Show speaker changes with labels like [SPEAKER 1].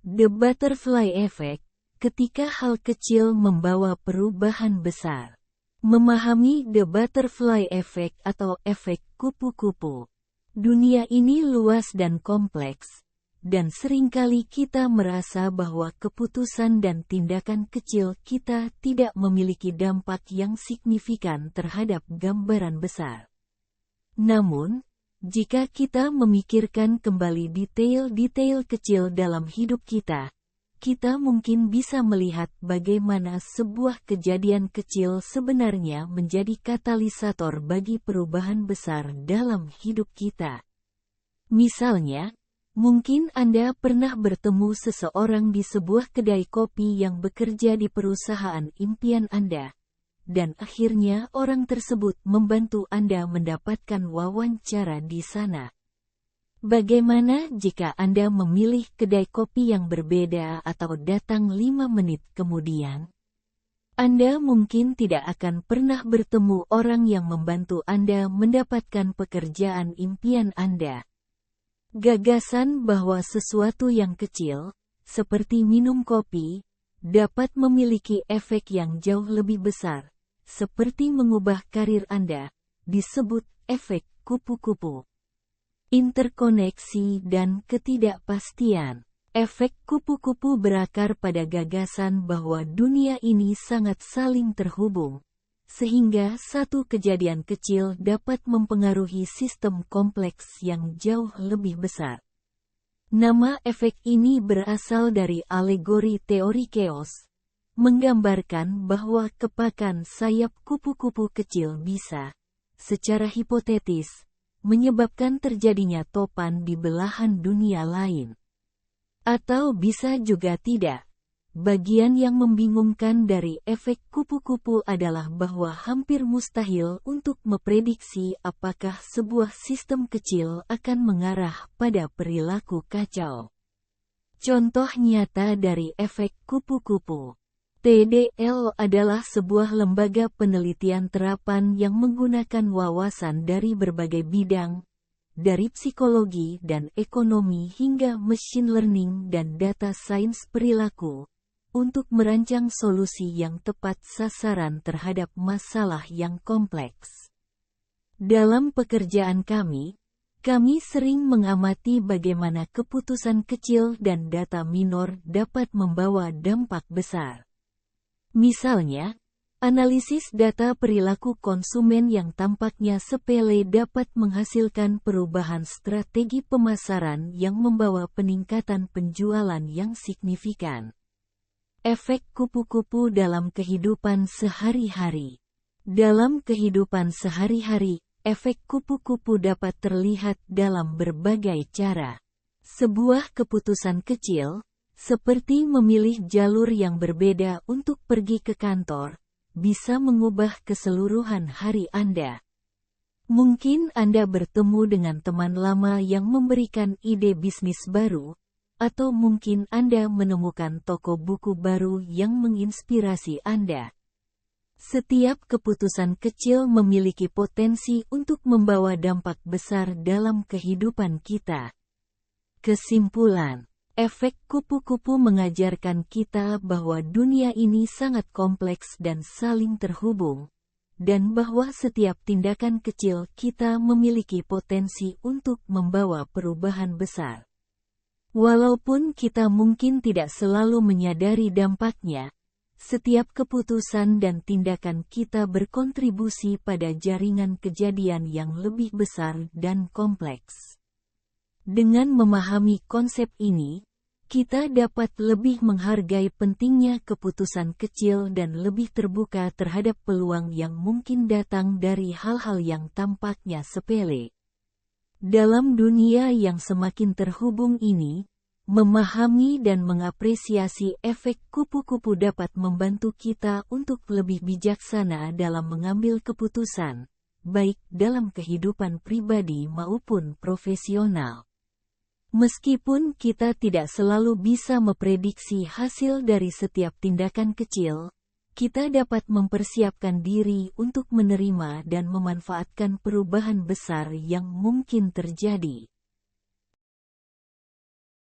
[SPEAKER 1] The Butterfly Effect, ketika hal kecil membawa perubahan besar. Memahami The Butterfly Effect atau efek kupu-kupu. Dunia ini luas dan kompleks, dan seringkali kita merasa bahwa keputusan dan tindakan kecil kita tidak memiliki dampak yang signifikan terhadap gambaran besar. Namun, jika kita memikirkan kembali detail-detail kecil dalam hidup kita mungkin bisa melihat bagaimana sebuah kejadian kecil sebenarnya menjadi katalisator bagi perubahan besar dalam hidup kita. Misalnya, mungkin Anda pernah bertemu seseorang di sebuah kedai kopi yang bekerja di perusahaan impian Anda, dan akhirnya orang tersebut membantu Anda mendapatkan wawancara di sana. Bagaimana jika Anda memilih kedai kopi yang berbeda atau datang 5 menit kemudian? Anda mungkin tidak akan pernah bertemu orang yang membantu Anda mendapatkan pekerjaan impian Anda. Gagasan bahwa sesuatu yang kecil, seperti minum kopi, dapat memiliki efek yang jauh lebih besar, seperti mengubah karir Anda, disebut efek kupu-kupu. Interkoneksi dan ketidakpastian. Efek kupu-kupu berakar pada gagasan bahwa dunia ini sangat saling terhubung, sehingga satu kejadian kecil dapat mempengaruhi sistem kompleks yang jauh lebih besar. Nama efek ini berasal dari alegori teori chaos, menggambarkan bahwa kepakan sayap kupu-kupu kecil bisa, secara hipotetis, menyebabkan terjadinya topan di belahan dunia lain. Atau bisa juga tidak. Bagian yang membingungkan dari efek kupu-kupu adalah bahwa hampir mustahil untuk memprediksi apakah sebuah sistem kecil akan mengarah pada perilaku kacau. Contoh nyata dari efek kupu-kupu. TDL adalah sebuah lembaga penelitian terapan yang menggunakan wawasan dari berbagai bidang, dari psikologi dan ekonomi hingga machine learning dan data sains perilaku, untuk merancang solusi yang tepat sasaran terhadap masalah yang kompleks. Dalam pekerjaan kami sering mengamati bagaimana keputusan kecil dan data minor dapat membawa dampak besar. Misalnya, analisis data perilaku konsumen yang tampaknya sepele dapat menghasilkan perubahan strategi pemasaran yang membawa peningkatan penjualan yang signifikan. Efek kupu-kupu dalam kehidupan sehari-hari. Dalam kehidupan sehari-hari, efek kupu-kupu dapat terlihat dalam berbagai cara. Sebuah keputusan kecil, seperti memilih jalur yang berbeda untuk pergi ke kantor, bisa mengubah keseluruhan hari Anda. Mungkin Anda bertemu dengan teman lama yang memberikan ide bisnis baru, atau mungkin Anda menemukan toko buku baru yang menginspirasi Anda. Setiap keputusan kecil memiliki potensi untuk membawa dampak besar dalam kehidupan kita. Kesimpulan. Efek kupu-kupu mengajarkan kita bahwa dunia ini sangat kompleks dan saling terhubung, dan bahwa setiap tindakan kecil kita memiliki potensi untuk membawa perubahan besar. Walaupun kita mungkin tidak selalu menyadari dampaknya, setiap keputusan dan tindakan kita berkontribusi pada jaringan kejadian yang lebih besar dan kompleks. Dengan memahami konsep ini, kita dapat lebih menghargai pentingnya keputusan kecil dan lebih terbuka terhadap peluang yang mungkin datang dari hal-hal yang tampaknya sepele. Dalam dunia yang semakin terhubung ini, memahami dan mengapresiasi efek kupu-kupu dapat membantu kita untuk lebih bijaksana dalam mengambil keputusan, baik dalam kehidupan pribadi maupun profesional. Meskipun kita tidak selalu bisa memprediksi hasil dari setiap tindakan kecil, kita dapat mempersiapkan diri untuk menerima dan memanfaatkan perubahan besar yang mungkin terjadi.